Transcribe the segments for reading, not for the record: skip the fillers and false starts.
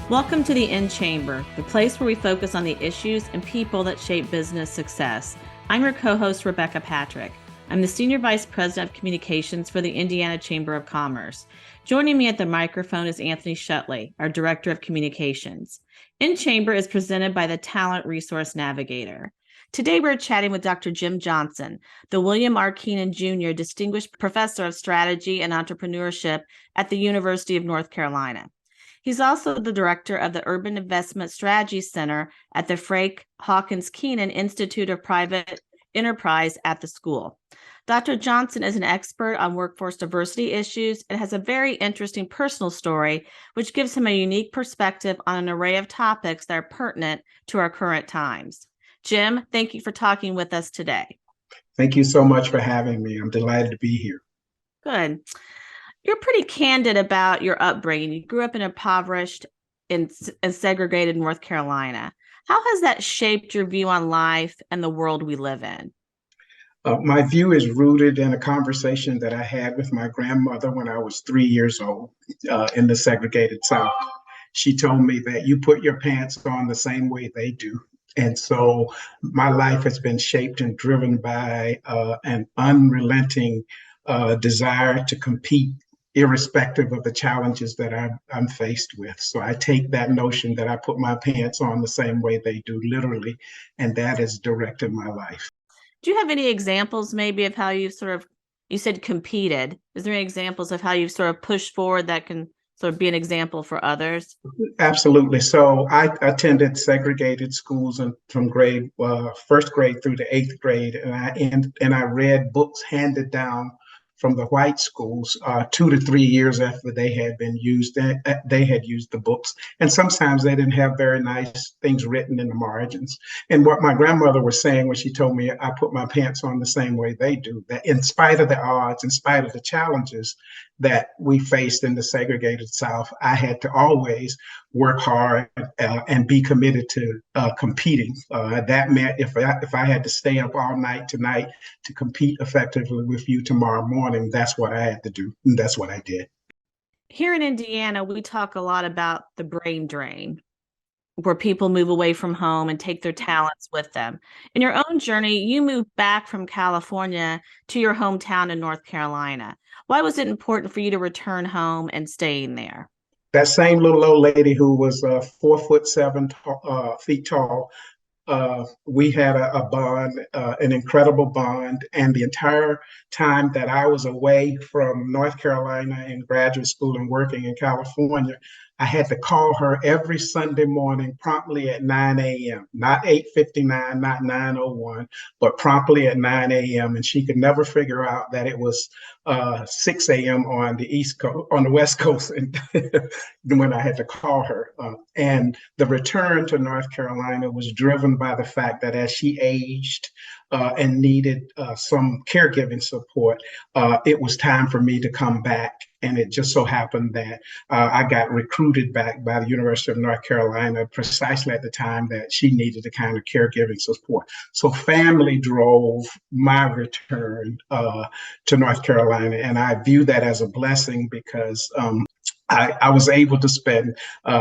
Welcome to the In Chamber, the place where we focus on the issues and people that shape business success. I'm your co-host, Rebecca Patrick. I'm the Senior Vice President of Communications for the Indiana Chamber of Commerce. Joining me at the microphone is Anthony Shutley, our Director of Communications. In Chamber is presented by the Talent Resource Navigator. Today we're chatting with Dr. Jim Johnson, the William R. Keenan Jr. Distinguished Professor of Strategy and Entrepreneurship at the University of North Carolina. He's also the director of the Urban Investment Strategy Center at the Frank Hawkins Keenan Institute of Private Enterprise at the school. Dr. Johnson is an expert on workforce diversity issues and has a very interesting personal story, which gives him a unique perspective on an array of topics that are pertinent to our current times. Jim, thank you for talking with us today. Thank you so much for having me. I'm delighted to be here. Good. You're pretty candid about your upbringing. You grew up in impoverished and segregated North Carolina. How has that shaped your view on life and the world we live in? My view is rooted in a conversation that I had with my grandmother when I was 3 years old in the segregated South. She told me that you put your pants on the same way they do. And so my life has been shaped and driven by an unrelenting desire to compete irrespective of the challenges that I'm faced with. So I take that notion that I put my pants on the same way they do, literally, and that has directed my life. Do you have any examples maybe of how you you said competed? Is there any examples of how you've sort of pushed forward that can sort of be an example for others? Absolutely. So I attended segregated schools and from first grade through to eighth grade, and I read books handed down from the white schools 2 to 3 years after they had been used. They had used the books, and sometimes they didn't have very nice things written in the margins. And what my grandmother was saying when she told me I put my pants on the same way they do, that in spite of the odds, in spite of the challenges that we faced in the segregated South, I had to always work hard and be committed to competing. That meant if I had to stay up all night tonight to compete effectively with you tomorrow morning, that's what I had to do. And that's what I did. Here in Indiana, we talk a lot about the brain drain, where people move away from home and take their talents with them. In your own journey, you moved back from California to your hometown in North Carolina. Why was it important for you to return home and staying there? That same little old lady who was 4'7" feet tall, we had a bond, an incredible bond. And the entire time that I was away from North Carolina in graduate school and working in California, I had to call her every Sunday morning promptly at 9 a.m., not 8:59, not 9:01, but promptly at 9 a.m. And she could never figure out that it was 6 a.m. on the East Coast, on the West Coast, and when I had to call her. And the return to North Carolina was driven by the fact that as she aged and needed some caregiving support, it was time for me to come back. And it just so happened that I got recruited back by the University of North Carolina precisely at the time that she needed the kind of caregiving support. So family drove my return to North Carolina. And I view that as a blessing because I was able to spend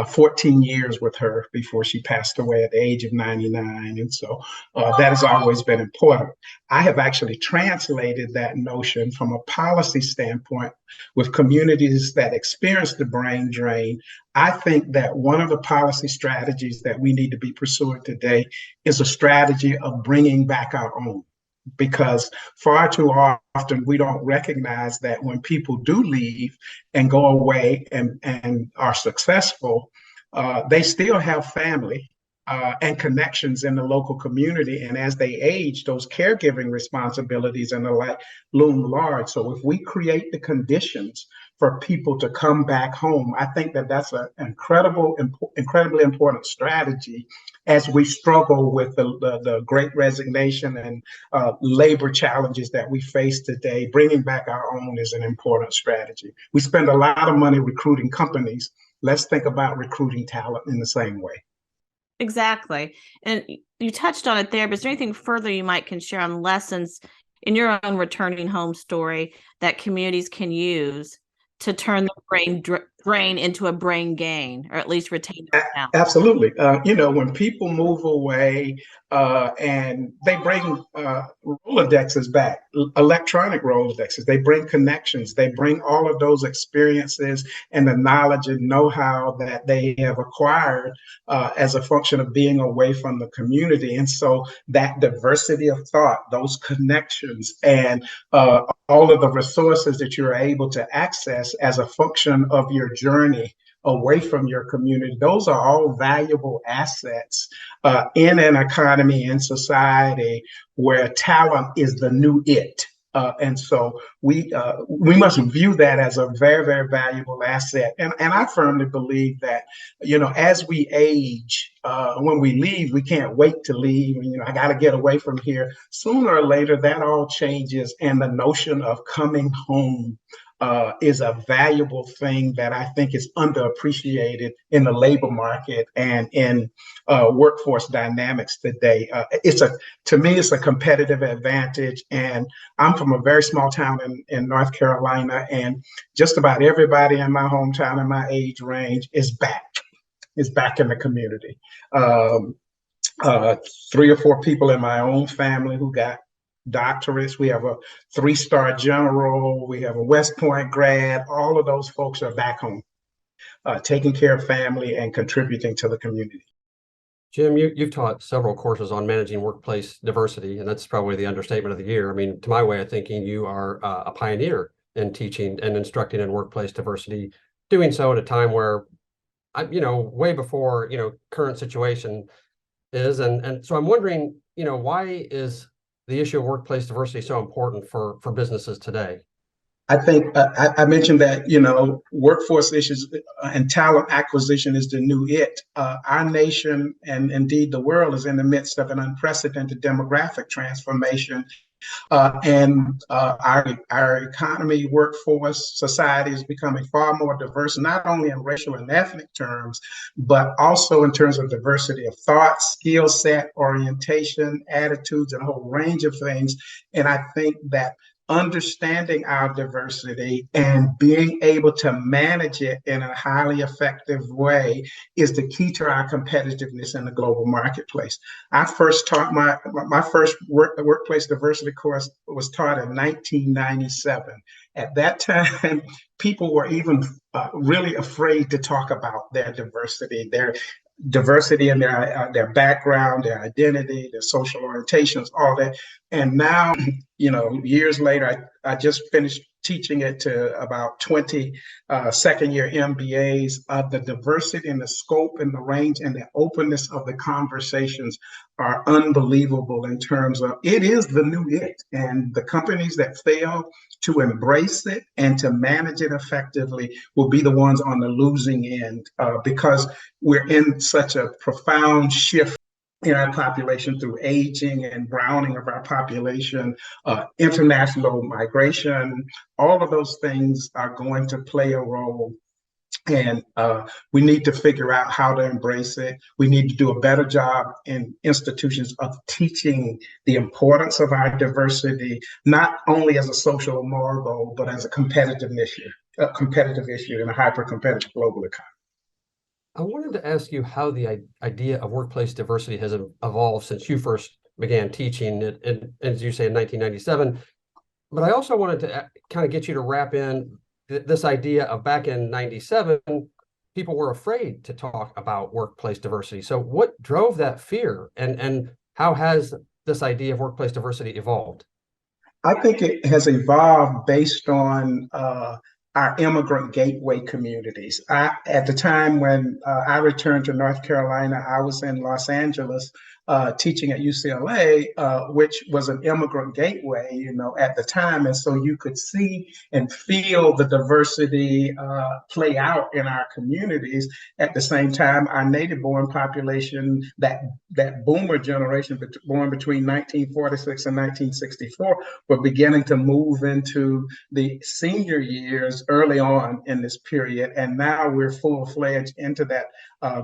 14 years with her before she passed away at the age of 99. And so that has always been important. I have actually translated that notion from a policy standpoint with communities that experience the brain drain. I think that one of the policy strategies that we need to be pursuing today is a strategy of bringing back our own, because far too often we don't recognize that when people do leave and go away and are successful, they still have family and connections in the local community. And as they age, those caregiving responsibilities and the like loom large. So if we create the conditions for people to come back home, I think that that's an incredibly important strategy as we struggle with the great resignation and labor challenges that we face today. Bringing back our own is an important strategy. We spend a lot of money recruiting companies. Let's think about recruiting talent in the same way. Exactly. And you touched on it there, but is there anything further you can share on lessons in your own returning home story that communities can use to turn the brain into a brain gain, or at least retain A- those talents. Absolutely. When people move away and they bring Rolodexes back, electronic Rolodexes, they bring connections, they bring all of those experiences and the knowledge and know-how that they have acquired as a function of being away from the community. And so that diversity of thought, those connections, and all of the resources that you're able to access as a function of your journey away from your community. Those are all valuable assets in an economy and society where talent is the new it. And so we must view that as a very, very valuable asset. And I firmly believe that, as we age, when we leave, we can't wait to leave. I got to get away from here. Sooner or later, that all changes. And the notion of coming home is a valuable thing that I think is underappreciated in the labor market and in workforce dynamics today. To me, it's a competitive advantage. And I'm from a very small town in North Carolina, and just about everybody in my hometown in my age range is back in the community. Um, 3 or 4 people in my own family who got doctorates. We have a 3-star general. We have a West Point grad. All of those folks are back home, taking care of family and contributing to the community. Jim, you've taught several courses on managing workplace diversity, and that's probably the understatement of the year. I mean, to my way of thinking, you are a pioneer in teaching and instructing in workplace diversity, doing so at a time where, way before, current situation is. And so I'm wondering, why is the issue of workplace diversity so important for businesses today? I think I mentioned that, workforce issues and talent acquisition is the new it. Our nation and indeed the world is in the midst of an unprecedented demographic transformation. Our economy, workforce, society is becoming far more diverse, not only in racial and ethnic terms, but also in terms of diversity of thought, skill set, orientation, attitudes, and a whole range of things. And I think that understanding our diversity and being able to manage it in a highly effective way is the key to our competitiveness in the global marketplace. I first taught my first workplace diversity course was taught in 1997. At that time, people were even really afraid to talk about their diversity in their background, their identity, their social orientations, all that. And now, years later, I just finished teaching it to about 20 second-year MBAs. The diversity and the scope and the range and the openness of the conversations are unbelievable in terms of it is the new it. And the companies that fail to embrace it and to manage it effectively will be the ones on the losing end because we're in such a profound shift in our population through aging and browning of our population, international migration. All of those things are going to play a role. And we need to figure out how to embrace it. We need to do a better job in institutions of teaching the importance of our diversity, not only as a social and moral goal, but as a competitive issue in a hyper-competitive global economy. I wanted to ask you how the idea of workplace diversity has evolved since you first began teaching it, as you say, in 1997. But I also wanted to kind of get you to wrap in this idea of back in 97, people were afraid to talk about workplace diversity. So what drove that fear, and how has this idea of workplace diversity evolved? I think it has evolved based on our immigrant gateway communities. At the time when I returned to North Carolina, I was in Los Angeles teaching at UCLA, which was an immigrant gateway, at the time. And so you could see and feel the diversity play out in our communities. At the same time, our native born population, that boomer generation born between 1946 and 1964, were beginning to move into the senior years early on in this period. And now we're full-fledged into that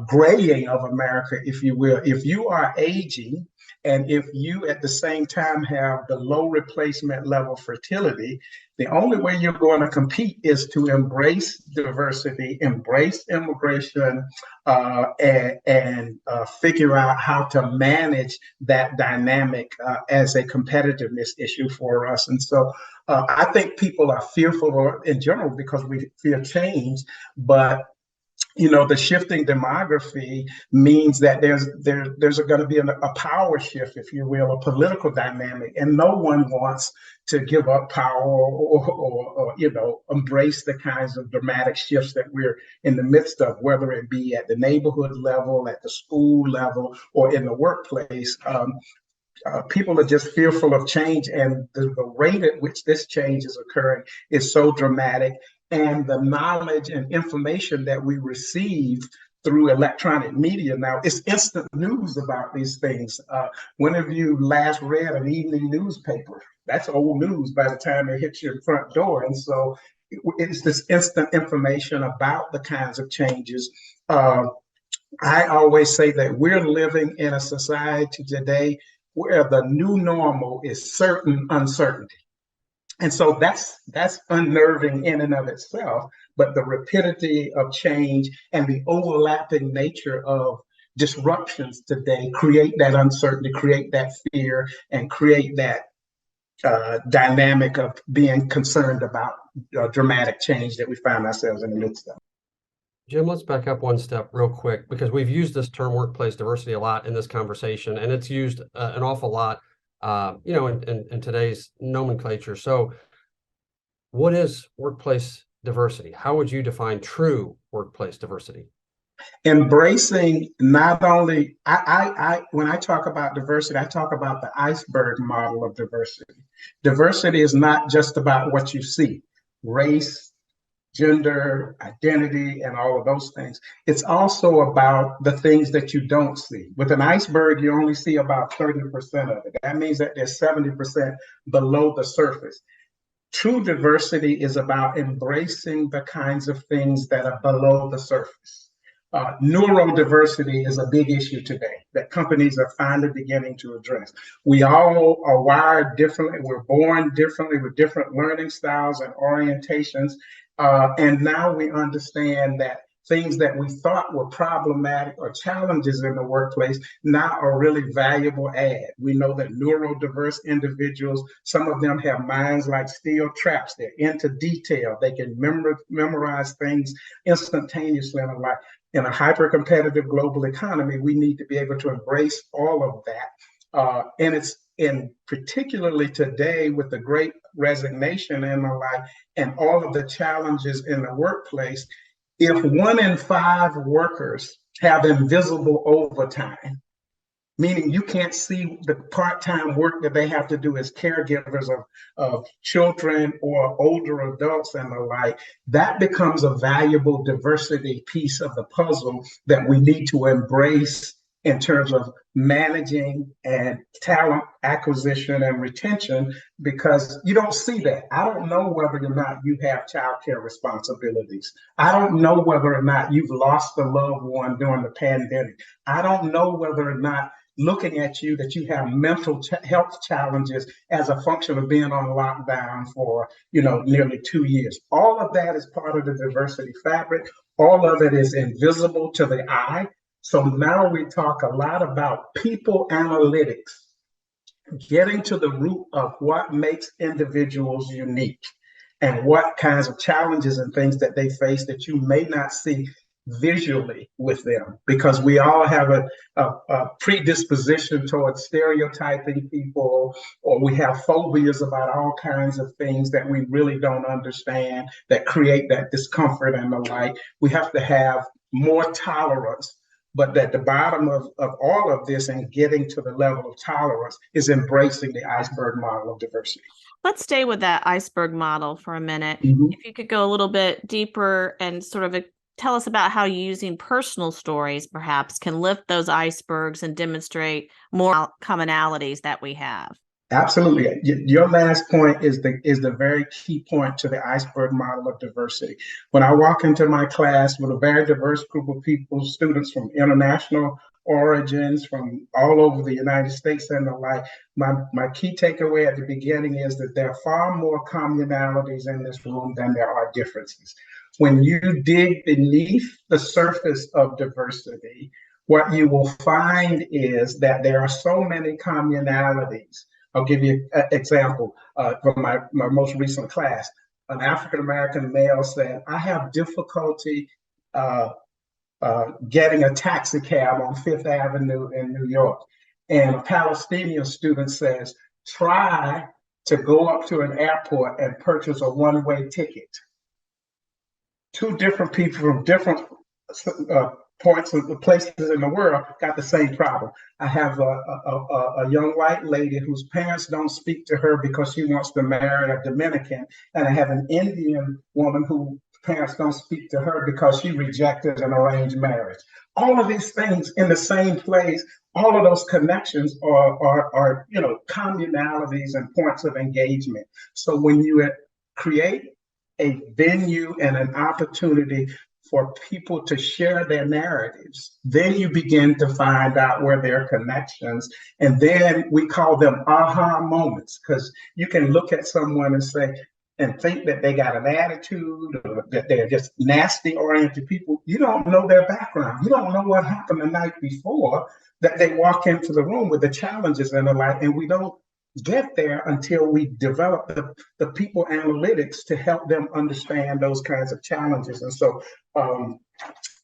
graying of America, if you will. If you are aging, and if you at the same time have below replacement level fertility, the only way you're going to compete is to embrace diversity, embrace immigration, and figure out how to manage that dynamic as a competitiveness issue for us. And so I think people are fearful in general because we fear change, but the shifting demography means that there's going to be a power shift, if you will, a political dynamic, and no one wants to give up power or embrace the kinds of dramatic shifts that we're in the midst of, whether it be at the neighborhood level, at the school level, or in the workplace. People are just fearful of change, and the rate at which this change is occurring is so dramatic. And the knowledge and information that we receive through electronic media now, it's instant news about these things. When have you last read an evening newspaper? That's old news by the time it hits your front door. And so it's this instant information about the kinds of changes. I always say that we're living in a society today where the new normal is certain uncertainty. And so that's unnerving in and of itself, but the rapidity of change and the overlapping nature of disruptions today create that uncertainty, create that fear, and create that dynamic of being concerned about dramatic change that we find ourselves in the midst of. Jim, let's back up one step real quick, because we've used this term workplace diversity a lot in this conversation, and it's used an awful lot in today's nomenclature. So what is workplace diversity? How would you define true workplace diversity? Embracing not only, when I talk about diversity, I talk about the iceberg model of diversity. Diversity is not just about what you see, race, gender, identity, and all of those things. It's also about the things that you don't see. With an iceberg, you only see about 30% of it. That means that there's 70% below the surface. True diversity is about embracing the kinds of things that are below the surface. Neurodiversity is a big issue today that companies are finally beginning to address. We all are wired differently. We're born differently with different learning styles and orientations. And now we understand that things that we thought were problematic or challenges in the workplace now are really valuable add. We know that neurodiverse individuals, some of them have minds like steel traps. They're into detail. They can memorize things instantaneously and like. In a hyper-competitive global economy, we need to be able to embrace all of that. And it's particularly today with the great resignation and the like, and all of the challenges in the workplace, if 1 in 5 workers have invisible overtime, meaning you can't see the part-time work that they have to do as caregivers of children or older adults and the like, that becomes a valuable diversity piece of the puzzle that we need to embrace in terms of managing and talent acquisition and retention, because you don't see that. I don't know whether or not you have childcare responsibilities. I don't know whether or not you've lost a loved one during the pandemic. I don't know whether or not looking at you that you have mental health challenges as a function of being on lockdown for nearly 2 years. All of that is part of the diversity fabric. All of it is invisible to the eye. So now we talk a lot about people analytics, getting to the root of what makes individuals unique and what kinds of challenges and things that they face that you may not see visually with them, because we all have a predisposition towards stereotyping people, or we have phobias about all kinds of things that we really don't understand that create that discomfort and the like. We have to have more tolerance, but at the bottom of all of this and getting to the level of tolerance is embracing the iceberg model of diversity. Let's stay with that iceberg model for a minute. Mm-hmm. If you could go a little bit deeper and sort of tell us about how using personal stories perhaps can lift those icebergs and demonstrate more commonalities that we have. Absolutely. Your last point is the very key point to the iceberg model of diversity. When I walk into my class with a very diverse group of people, students from international origins from all over the United States and the like. My key takeaway at the beginning is that there are far more commonalities in this room than there are differences. When you dig beneath the surface of diversity, what you will find is that there are so many commonalities. I'll give you an example from my most recent class. An African American male said, I have difficulty getting a taxi cab on Fifth Avenue in New York. And a Palestinian student says, try to go up to an airport and purchase a one-way ticket. Two different people from different points of the places in the world got the same problem. I have a young white lady whose parents don't speak to her because she wants to marry a Dominican, and I have an Indian woman whose parents don't speak to her because she rejected an arranged marriage. All of these things in the same place, all of those connections are commonalities and points of engagement. So when you create a venue and an opportunity for people to share their narratives, then you begin to find out where there are connections. And then we call them aha moments, because you can look at someone and say, and think that they got an attitude or that they're just nasty oriented people. You don't know their background. You don't know what happened the night before that they walk into the room with the challenges and the like. And we don't get there until we develop the people analytics to help them understand those kinds of challenges. And so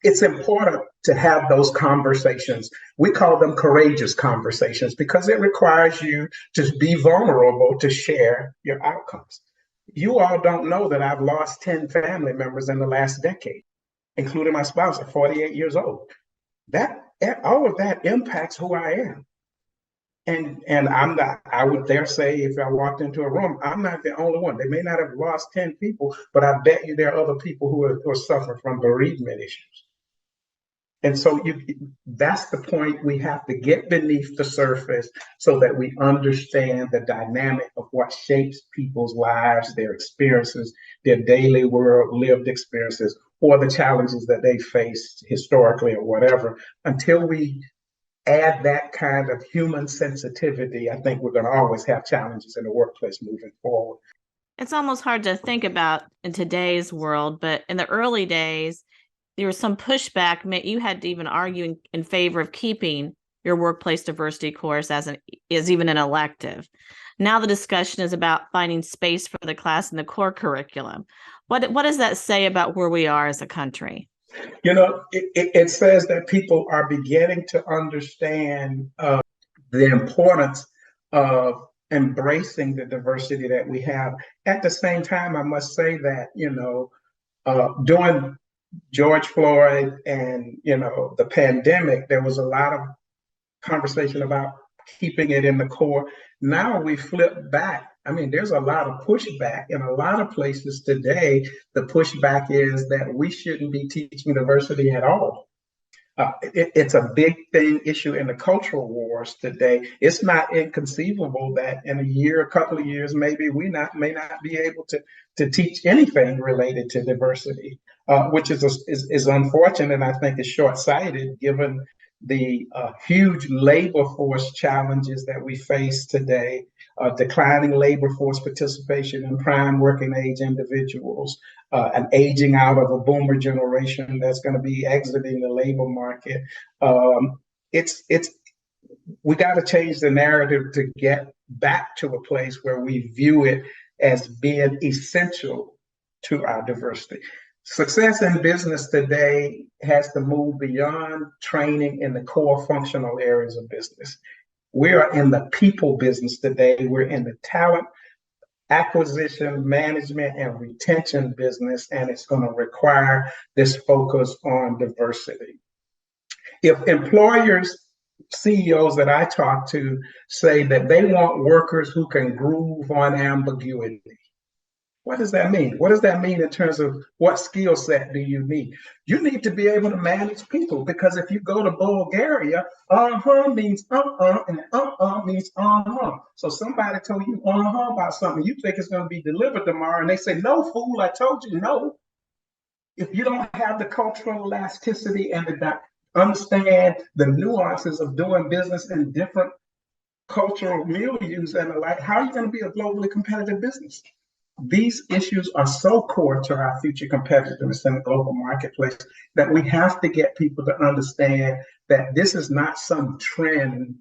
it's important to have those conversations. We call them courageous conversations because it requires you to be vulnerable to share your outcomes. You all don't know that I've lost 10 family members in the last decade, including my spouse at 48 years old. All of that impacts who I am. And I'm not, I would dare say, if I walked into a room, I'm not the only one. They may not have lost 10 people, but I bet you there are other people who are suffering from bereavement issues. And so that's the point. We have to get beneath the surface so that we understand the dynamic of what shapes people's lives, their experiences, their daily world lived experiences, or the challenges that they faced historically or whatever. Until we add that kind of human sensitivity, I think we're going to always have challenges in the workplace moving forward. It's almost hard to think about in today's world, but in the early days, there was some pushback. You had to even argue in favor of keeping your workplace diversity course as even an elective. Now the discussion is about finding space for the class in the core curriculum. What does that say about where we are as a country? It says that people are beginning to understand the importance of embracing the diversity that we have. At the same time, I must say that, during George Floyd and, the pandemic, there was a lot of conversation about keeping it in the core. Now we flip back. I mean, there's a lot of pushback in a lot of places today. The pushback is that we shouldn't be teaching diversity at all. It's a big issue in the cultural wars today. It's not inconceivable that in a couple of years, maybe we may not be able to teach anything related to diversity, which is unfortunate, and I think is short-sighted given the huge labor force challenges that we face today, declining labor force participation in prime working age individuals, an aging out of a boomer generation that's going to be exiting the labor market. We got to change the narrative to get back to a place where we view it as being essential to our diversity. Success in business today has to move beyond training in the core functional areas of business. We are in the people business today. We're in the talent acquisition, management, and retention business, and it's going to require this focus on diversity. If employers, CEOs that I talk to say that they want workers who can groove on ambiguity, what does that mean? What does that mean in terms of what skill set do you need? You need to be able to manage people, because if you go to Bulgaria, means and means So somebody told you about something, you think it's going to be delivered tomorrow, and they say, no, fool, I told you no. If you don't have the cultural elasticity and understand the nuances of doing business in different cultural milieus and the like, how are you going to be a globally competitive business? These issues are so core to our future competitiveness in the global marketplace that we have to get people to understand that this is not some trend,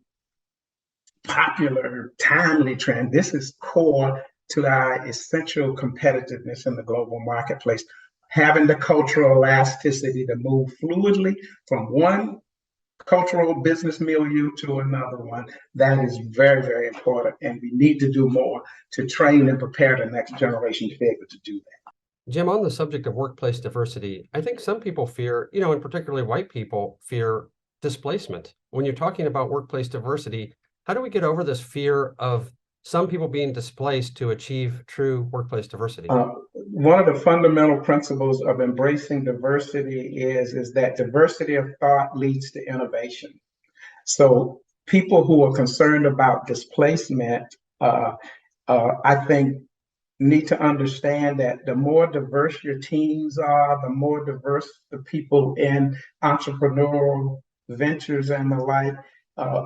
popular, timely trend. This is core to our essential competitiveness in the global marketplace. Having the cultural elasticity to move fluidly from one cultural business milieu to another one, that is very, very important. And we need to do more to train and prepare the next generation to be able to do that. Jim, on the subject of workplace diversity, I think some people fear, and particularly white people fear displacement. When you're talking about workplace diversity, how do we get over this fear of some people being displaced to achieve true workplace diversity? One of the fundamental principles of embracing diversity is that diversity of thought leads to innovation. So people who are concerned about displacement, I think, need to understand that the more diverse your teams are, the more diverse the people in entrepreneurial ventures and the like.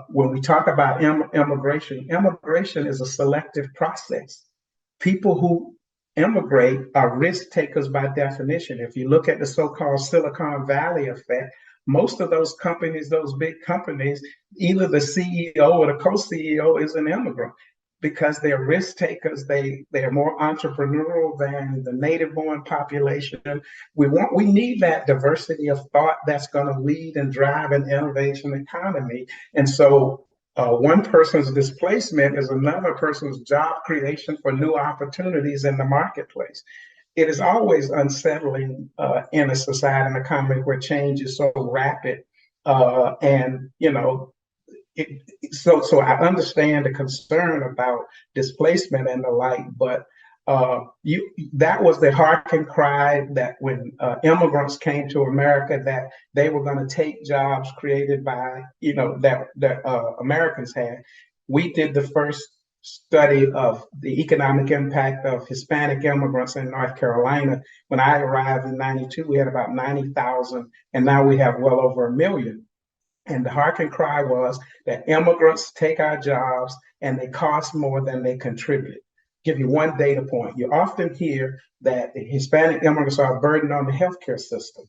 When we talk about immigration is a selective process. People who immigrate are risk takers by definition. If you look at the so-called Silicon Valley effect, most of those companies, those big companies, either the CEO or the co-CEO is an immigrant because they're risk takers. They're more entrepreneurial than the native-born population. We need that diversity of thought that's going to lead and drive an innovation economy. And so one person's displacement is another person's job creation for new opportunities in the marketplace. It is always unsettling in a society and economy where change is so rapid. So I understand the concern about displacement and the like, but that was the harken cry that when immigrants came to America, that they were going to take jobs created by, that Americans had. We did the first study of the economic impact of Hispanic immigrants in North Carolina. When I arrived in '92, we had about 90,000, and now we have well over 1 million. And the harken cry was that immigrants take our jobs and they cost more than they contribute. Give you one data point. You often hear that the Hispanic immigrants are a burden on the healthcare system.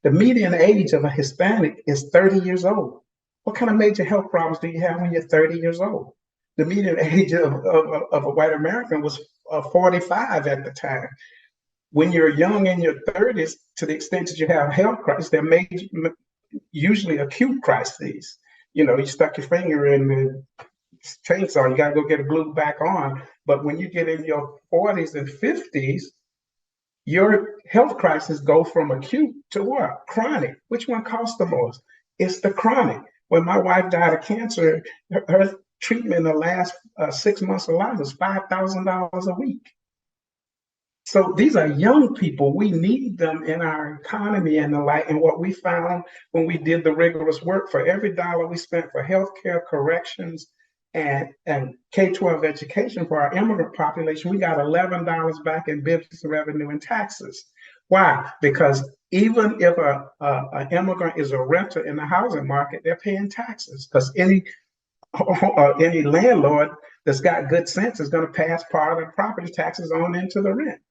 The median age of a Hispanic is 30 years old. What kind of major health problems do you have when you're 30 years old? The median age of a white American was 45 at the time. When you're young in your 30s, to the extent that you have health crises, they're usually acute crises. You stuck your finger in the chainsaw, you got to go get it glued back on. But when you get in your 40s and 50s, your health crisis go from acute to what? Chronic. Which one costs the most? It's the chronic. When my wife died of cancer, her treatment in the last 6 months of life was $5,000 a week. So these are young people. We need them in our economy and the like. And what we found when we did the rigorous work, for every dollar we spent for healthcare, corrections, and K-12 education for our immigrant population, we got $11 back in business revenue and taxes. Why? Because even if an immigrant is a renter in the housing market, they're paying taxes, because any landlord that's got good sense is going to pass part of the property taxes on into the rent.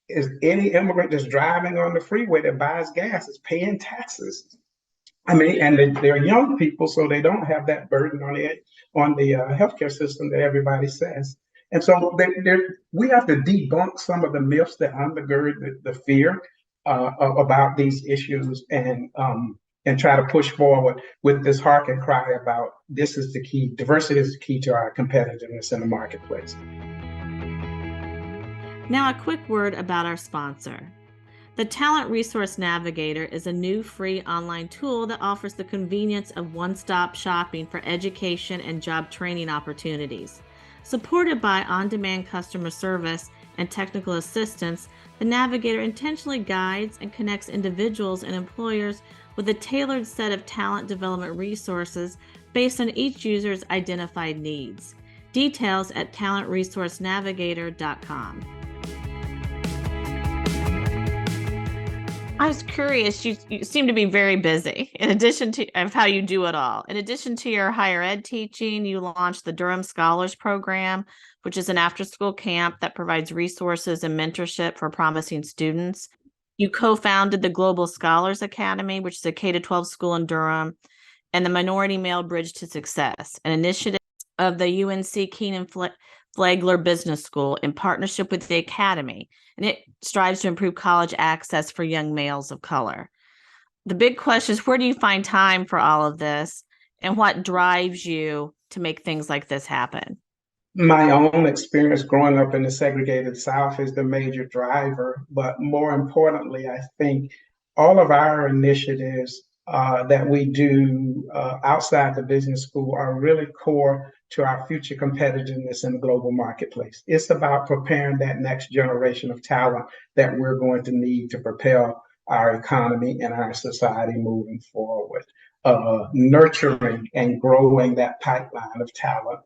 Is any immigrant that's driving on the freeway that buys gas is paying taxes. I mean, and they're young people, so they don't have that burden on the healthcare system that everybody says. And so we have to debunk some of the myths that undergird the fear about these issues, and try to push forward with this harken cry about this is the key. Diversity is the key to our competitiveness in the marketplace. Now, a quick word about our sponsor. The Talent Resource Navigator is a new free online tool that offers the convenience of one-stop shopping for education and job training opportunities. Supported by on-demand customer service and technical assistance, the Navigator intentionally guides and connects individuals and employers with a tailored set of talent development resources based on each user's identified needs. Details at talentresourcenavigator.com. I was curious, you seem to be very busy in addition to of how you do it all. In addition to your higher ed teaching, you launched the Durham Scholars Program, which is an after-school camp that provides resources and mentorship for promising students. You co-founded the Global Scholars Academy, which is a K-12 school in Durham, and the Minority Male Bridge to Success, an initiative of the UNC Keenan Flagler Business School in partnership with the Academy, and it strives to improve college access for young males of color. The big question is, where do you find time for all of this, and what drives you to make things like this happen? My own experience growing up in the segregated South is the major driver, but more importantly, I think all of our initiatives that we do outside the business school are really core to our future competitiveness in the global marketplace. It's about preparing that next generation of talent that we're going to need to propel our economy and our society moving forward. Nurturing and growing that pipeline of talent,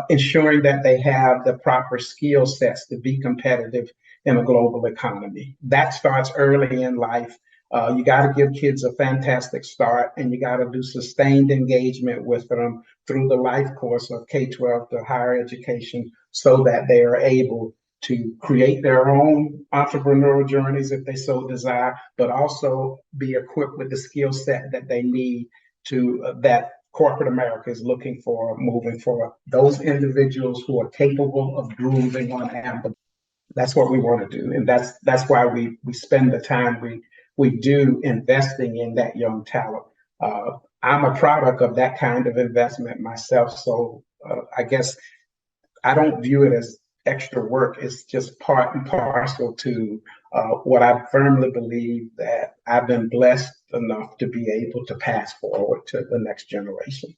ensuring that they have the proper skill sets to be competitive in a global economy. That starts early in life. You got to give kids a fantastic start, and you got to do sustained engagement with them through the life course of K-12 to higher education so that they are able to create their own entrepreneurial journeys if they so desire, but also be equipped with the skill set that they need to that corporate America is looking for moving forward. Those individuals who are capable of grooving on amber. That's what we want to do, and that's why we spend the time we do investing in that young talent. I'm a product of that kind of investment myself, so I guess I don't view it as extra work. It's just part and parcel to what I firmly believe that I've been blessed enough to be able to pass forward to the next generation.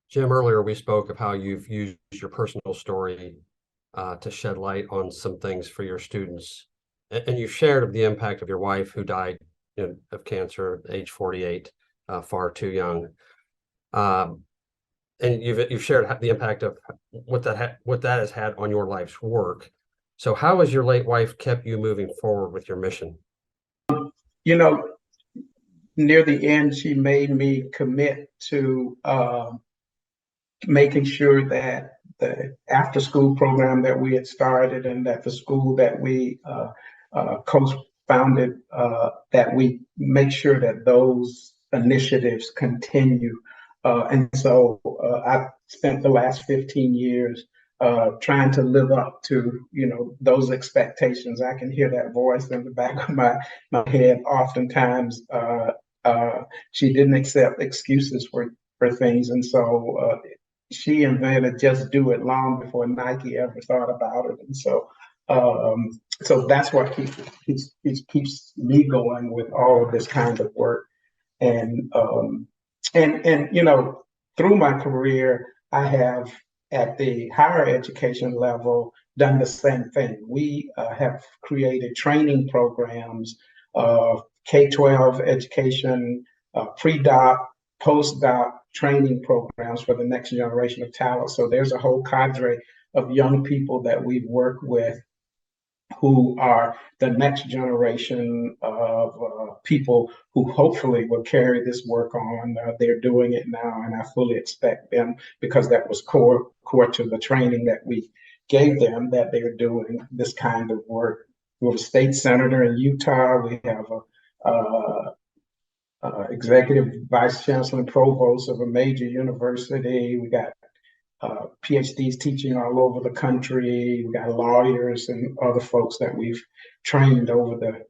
Jim, earlier we spoke of how you've used your personal story to shed light on some things for your students. And you shared of the impact of your wife who died of cancer at age 48, far too young. And you've shared the impact of what that has had on your life's work. So how has your late wife kept you moving forward with your mission? You know, near the end, she made me commit to making sure that the after school program that we had started and that the school that we co-founded, that we make sure that those initiatives continue. And so I've spent the last 15 years trying to live up to, those expectations. I can hear that voice in the back of my head oftentimes. She didn't accept excuses for things. And so she invented just do it long before Nike ever thought about it. And so that's what keeps me going with all of this kind of work. And through my career, I have at the higher education level done the same thing. We have created training programs, K-12 education, pre-doc, post-doc training programs for the next generation of talent. So there's a whole cadre of young people that we've worked with who are the next generation of people who hopefully will carry this work on. They're doing it now, and I fully expect them, because that was core to the training that we gave them, that they're doing this kind of work. We have a state senator in Utah. We have a executive vice chancellor and provost of a major university. We got PhDs teaching all over the country. We got lawyers and other folks that we've trained over the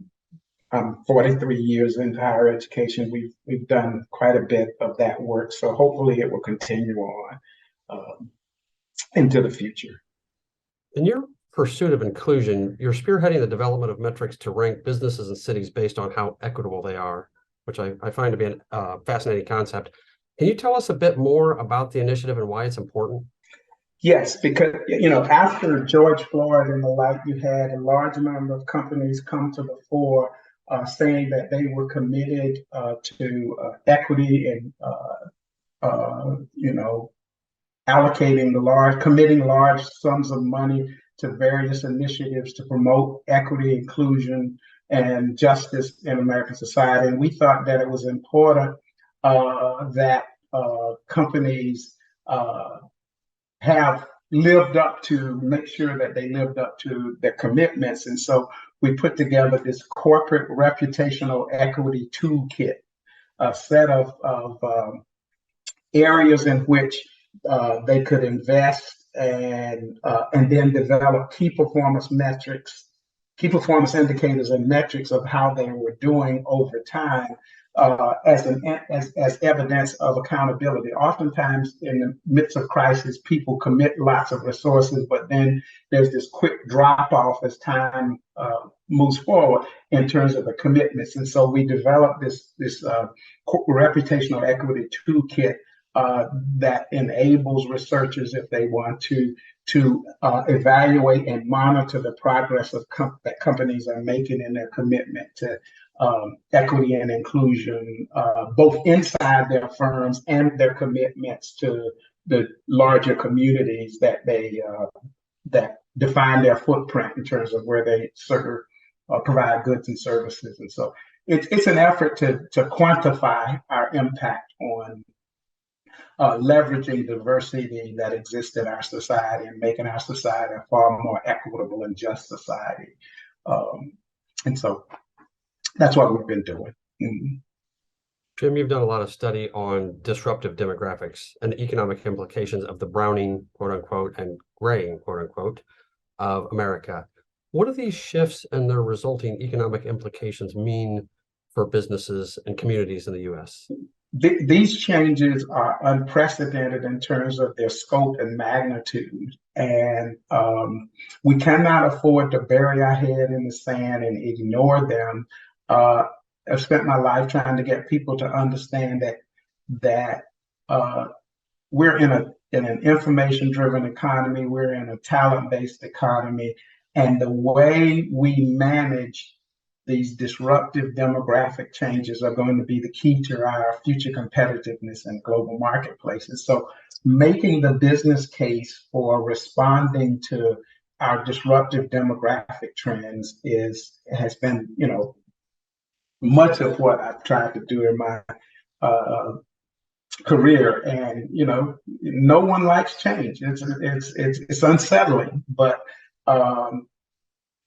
43 years into higher education. We've done quite a bit of that work, so hopefully it will continue on into the future. In your pursuit of inclusion, you're spearheading the development of metrics to rank businesses and cities based on how equitable they are, which I find to be a fascinating concept. Can you tell us a bit more about the initiative and why it's important? Yes, because after George Floyd and the like, you had a large number of companies come to the fore saying that they were committed to equity and committing large sums of money to various initiatives to promote equity, inclusion, and justice in American society. And we thought that it was important that companies have lived up to, make sure that they lived up to their commitments. And so we put together this corporate reputational equity toolkit, a set of areas in which they could invest and then develop key performance metrics, key performance indicators and metrics of how they were doing over time as evidence of accountability. Oftentimes, in the midst of crisis, people commit lots of resources, but then there's this quick drop off as time moves forward in terms of the commitments. And so we developed this reputational equity toolkit that enables researchers, if they want to evaluate and monitor the progress of that companies are making in their commitment to equity and inclusion, both inside their firms and their commitments to the larger communities that they that define their footprint in terms of where they serve, provide goods and services. And so it's an effort to quantify our impact on leveraging diversity that exists in our society and making our society a far more equitable and just society. And so that's what we've been doing. Mm-hmm. Jim, you've done a lot of study on disruptive demographics and the economic implications of the browning, quote unquote, and graying, quote unquote, of America. What do these shifts and their resulting economic implications mean for businesses and communities in the U.S.? These changes are unprecedented in terms of their scope and magnitude. And we cannot afford to bury our head in the sand and ignore them. I've spent my life trying to get people to understand that we're in an information-driven economy, we're in a talent-based economy, and the way we manage these disruptive demographic changes are going to be the key to our future competitiveness in global marketplaces. So making the business case for responding to our disruptive demographic trends has been, much of what I've tried to do in my career. And, no one likes change. It's unsettling, but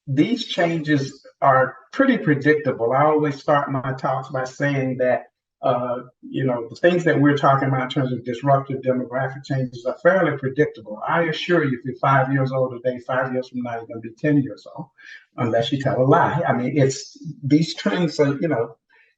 these changes are pretty predictable. I always start my talks by saying that, the things that we're talking about in terms of disruptive demographic changes are fairly predictable. I assure you, if you're 5 years old today, 5 years from now, you're going to be 10 years old, unless you tell a lie. I mean, these trends are,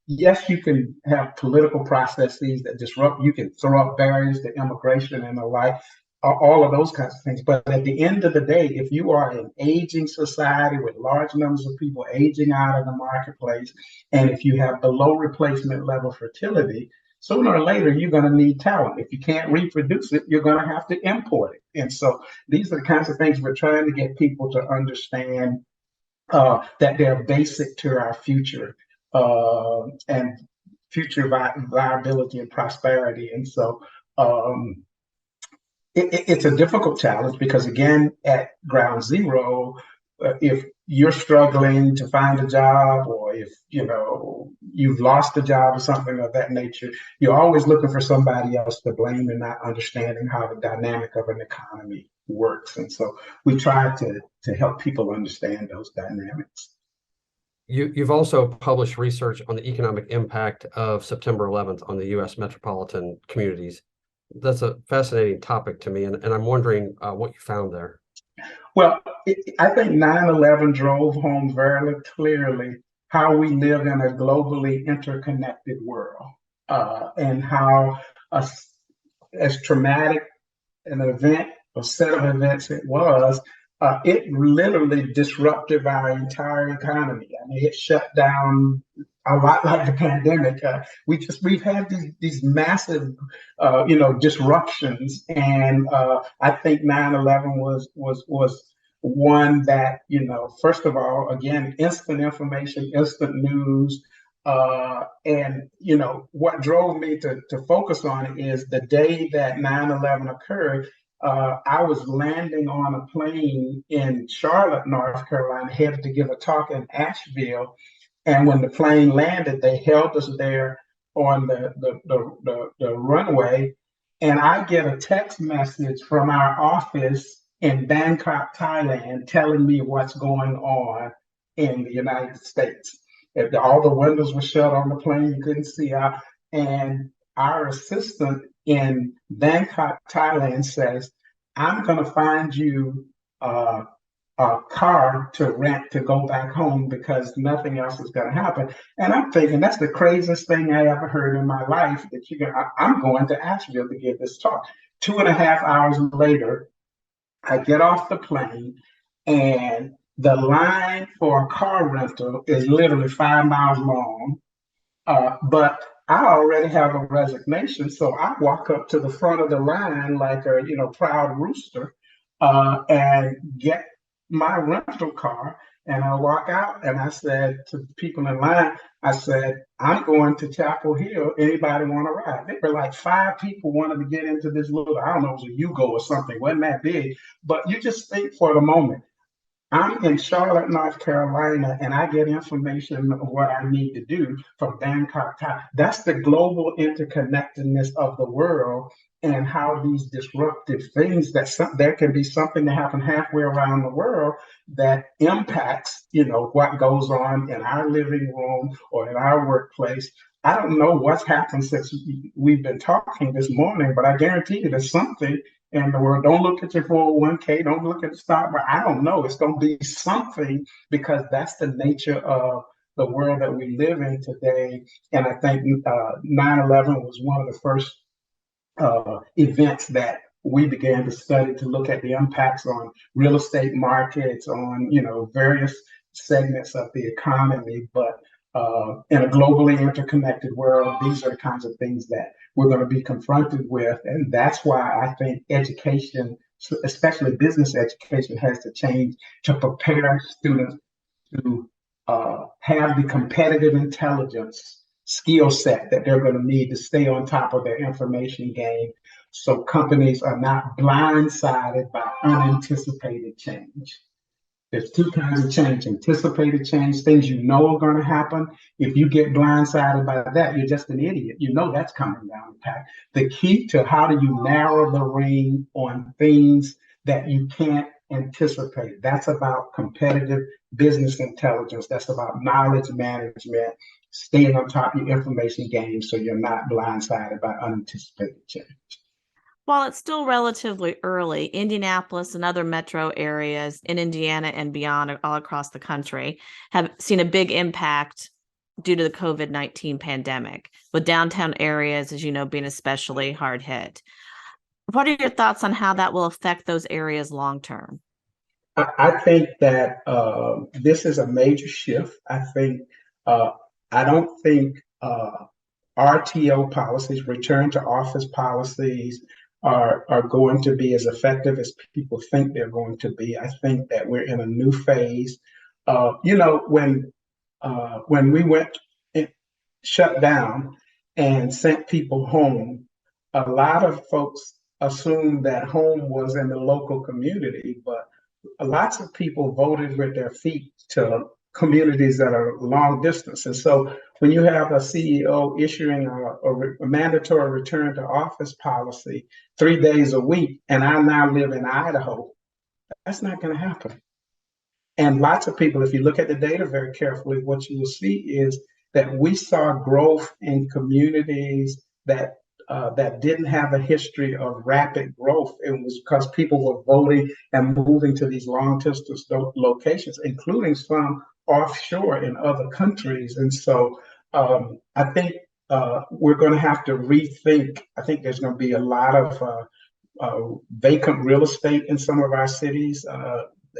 yes, you can have political processes that disrupt, you can throw up barriers to immigration and the like, all of those kinds of things. But at the end of the day, if you are an aging society with large numbers of people aging out of the marketplace, and if you have below replacement level fertility, sooner or later, you're going to need talent. If you can't reproduce it, you're going to have to import it. And so these are the kinds of things we're trying to get people to understand that they're basic to our future and future viability and prosperity. And so it's a difficult challenge because, again, at ground zero, if you're struggling to find a job, or if you've lost a job or something of that nature, you're always looking for somebody else to blame and not understanding how the dynamic of an economy works. And so we try to help people understand those dynamics. You've also published research on the economic impact of September 11th on the U.S. metropolitan communities. That's a fascinating topic to me, and I'm wondering what you found there. Well, I think 9/11 drove home very clearly how we live in a globally interconnected world, and how as traumatic an event or set of events it was, it literally disrupted our entire economy. I mean, it shut down a lot like the pandemic. We've had these massive, disruptions, and I think 9/11 was one that, first of all, again, instant information, instant news, and what drove me to focus on it is the day that 9/11 occurred. I was landing on a plane in Charlotte, North Carolina, headed to give a talk in Asheville. And when the plane landed, they held us there on the runway. And I get a text message from our office in Bangkok, Thailand, telling me what's going on in the United States. All the windows were shut on the plane, you couldn't see out. And our assistant in Bangkok, Thailand says, I'm going to find you uh, a car to rent to go back home because nothing else is going to happen. And I'm thinking that's the craziest thing I ever heard in my life. That I'm going to Asheville to give this talk. 2.5 hours later, I get off the plane, and the line for a car rental is literally 5 miles long. But I already have a resignation, so I walk up to the front of the line like a proud rooster, and get my rental car. And I walk out, and I said to the people in line, I said, I'm going to Chapel Hill. Anybody want to ride? There were like 5 people wanted to get into this little, I don't know, it was a Yugo or something. It wasn't that big, but you just think for the moment. I'm in Charlotte, North Carolina, and I get information of what I need to do from Bangkok. That's the global interconnectedness of the world, and how these disruptive things there can be something that happen halfway around the world that impacts, what goes on in our living room or in our workplace. I don't know what's happened since we've been talking this morning, but I guarantee you there's something in the world. Don't look at your 401k. Don't look at the stock market. I don't know. It's going to be something, because that's the nature of the world that we live in today. And I think 9/11 was one of the first events that we began to study, to look at the impacts on real estate markets, on various segments of the economy. But in a globally interconnected world, these are the kinds of things that we're going to be confronted with. And that's why I think education, especially business education, has to change to prepare students to have the competitive intelligence skill set that they're going to need to stay on top of their information game, so companies are not blindsided by unanticipated change. There's two kinds of change: anticipated change, things are going to happen. If you get blindsided by that, you're just an idiot. That's coming down the path. The key to how do you narrow the ring on things that you can't anticipate. That's about competitive business intelligence. That's about knowledge management, staying on top of your information game so you're not blindsided by unanticipated change. While it's still relatively early, Indianapolis and other metro areas in Indiana and beyond, all across the country, have seen a big impact due to the COVID-19 pandemic, with downtown areas, as you know, being especially hard hit. What are your thoughts on how that will affect those areas long term? I think that this is a major shift. I don't think RTO policies, return to office policies, are going to be as effective as people think they're going to be. I think that we're in a new phase. When we went shut down and sent people home, a lot of folks assumed that home was in the local community, but lots of people voted with their feet to communities that are long distance. And so when you have a CEO issuing a mandatory return to office policy 3 days a week, and I now live in Idaho, that's not going to happen. And lots of people, if you look at the data very carefully, what you will see is that we saw growth in communities that didn't have a history of rapid growth. It was because people were voting and moving to these long distance locations, including some offshore in other countries. And so I think we're going to have to rethink. I think there's going to be a lot of vacant real estate in some of our cities.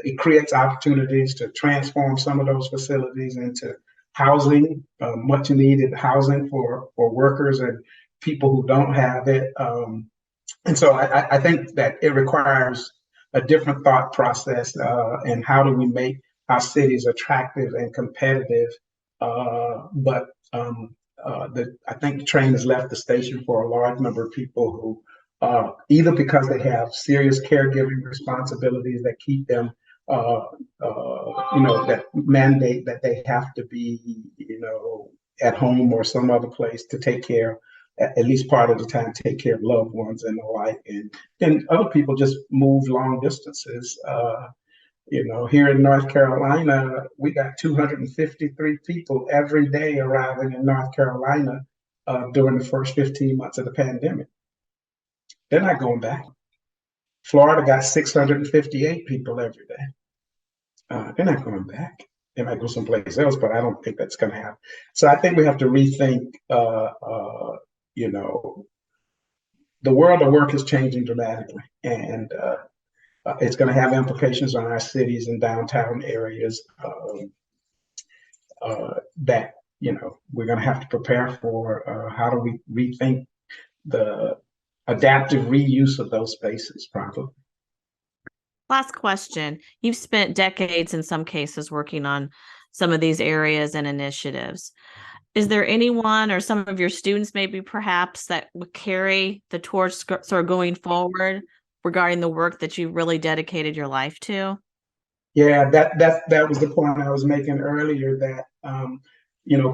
It creates opportunities to transform some of those facilities into housing, much needed housing for workers and people who don't have it. And so I think that it requires a different thought process, and how do we make our cities attractive and competitive. But I think the train has left the station for a large number of people who, either because they have serious caregiving responsibilities that keep them that mandate that they have to be, at home or some other place to take care, at least part of the time, take care of loved ones and the like. And then other people just move long distances. Here in North Carolina, we got 253 people every day arriving in North Carolina during the first 15 months of the pandemic. They're not going back. Florida got 658 people every day. They're not going back. They might go someplace else, but I don't think that's going to happen. So I think we have to rethink, the world of work is changing dramatically, and it's going to have implications on our cities and downtown areas that, we're going to have to prepare for. How do we rethink the adaptive reuse of those spaces properly? Last question. You've spent decades in some cases working on some of these areas and initiatives. Is there anyone or some of your students maybe perhaps that would carry the torch sort of going forward regarding the work that you've really dedicated your life to? Yeah, that was the point I was making earlier, that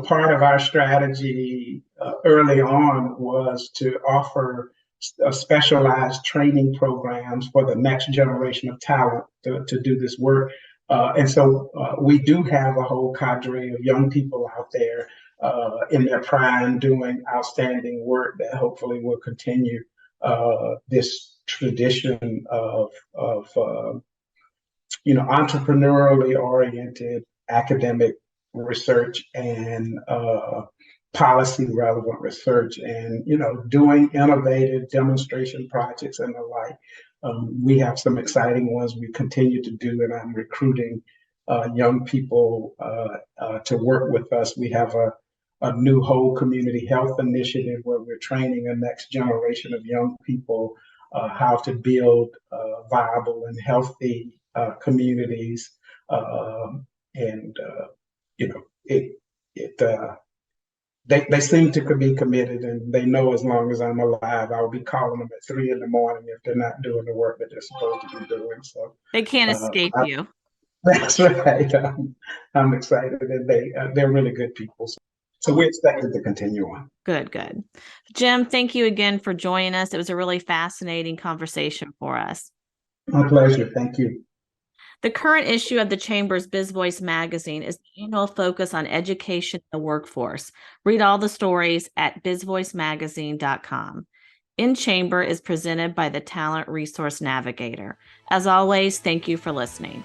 part of our strategy early on was to offer specialized training programs for the next generation of talent to do this work. And so we do have a whole cadre of young people out there in their prime doing outstanding work that hopefully will continue this tradition of entrepreneurially oriented academic research and policy relevant research, and doing innovative demonstration projects and the like. We have some exciting ones we continue to do, and I'm recruiting young people to work with us. We have a new whole community health initiative where we're training a next generation of young people how to build viable and healthy communities. And they seem to be committed, and they know as long as I'm alive, I'll be calling them at 3 a.m. if they're not doing the work that they're supposed to be doing. So They can't escape you. That's right. I'm excited, and they're really good people. So we expect it to continue on. Good. Jim, thank you again for joining us. It was a really fascinating conversation for us. My pleasure. Thank you. The current issue of the Chamber's BizVoice magazine is the annual focus on education and the workforce. Read all the stories at bizvoicemagazine.com. In Chamber is presented by the Talent Resource Navigator. As always, thank you for listening.